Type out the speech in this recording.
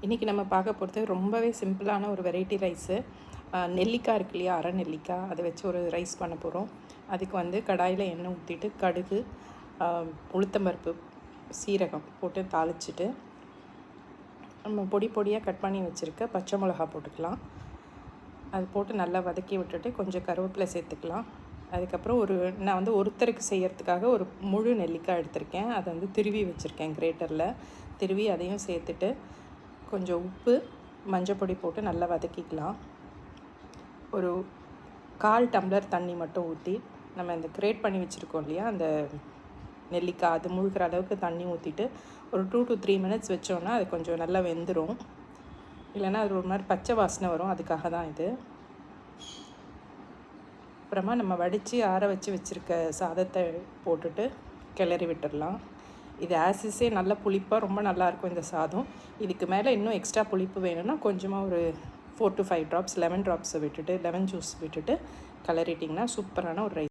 இன்றைக்கி நம்ம பார்க்க போகிறது ரொம்பவே சிம்பிளான ஒரு வெரைட்டி ரைஸு. நெல்லிக்காய் இருக்கு இல்லையா, அரை நெல்லிக்காய், அதை வச்சு ஒரு ரைஸ் பண்ண போகிறோம். அதுக்கு வந்து கடாயில் எண்ணெய் ஊற்றிட்டு கடுகு, உளுத்தம்பருப்பு, சீரகம் போட்டு தாளிச்சிட்டு நம்ம பொடி பொடியாக கட் பண்ணி வச்சுருக்க பச்சை மிளகா போட்டுக்கலாம். அது போட்டு நல்லா வதக்கி விட்டுட்டு கொஞ்சம் கருவேப்பிலை சேர்த்துக்கலாம். அதுக்கப்புறம் நான் வந்து ஒருத்தருக்கு செய்கிறதுக்காக ஒரு முழு நெல்லிக்காய் எடுத்திருக்கேன். அதை வந்து திருவி வச்சுருக்கேன் கிரேட்டரில். திருவி அதையும் சேர்த்துட்டு கொஞ்சம் உப்பு, மஞ்சள் பொடி போட்டு நல்லா வதக்கிக்கலாம். ஒரு 1/4 டம்ளர் தண்ணி மட்டும் ஊற்றி நம்ம இந்த கிரேட் பண்ணி வச்சுருக்கோம் இல்லையா, அந்த நெல்லிக்காய் அது முழுகிற அளவுக்கு தண்ணி ஊற்றிட்டு ஒரு 2 to 3 மினிட்ஸ் வச்சோன்னா அது கொஞ்சம் நல்லா வெந்துடும். இல்லைன்னா அது ஒரு மாதிரி பச்சை வாசனை வரும், அதுக்காக தான் இது. அப்புறமா நம்ம வடித்து ஆற வச்சுருக்க சாதத்தை போட்டுட்டு கிளறி விட்டுடலாம். இது ஆசிஸே நல்ல புளிப்பாக ரொம்ப நல்லாயிருக்கும் இந்த சாதம். இதுக்கு மேலே இன்னும் எக்ஸ்ட்ரா புளிப்பு வேணும்னா கொஞ்சமாக ஒரு 4 to 5 ட்ராப்ஸ் லெமன் ட்ராப்ஸை விட்டுட்டு, லெமன் ஜூஸ் விட்டுட்டு கிளறிட்டிங்கன்னா சூப்பரான ஒரு ரைஸ்.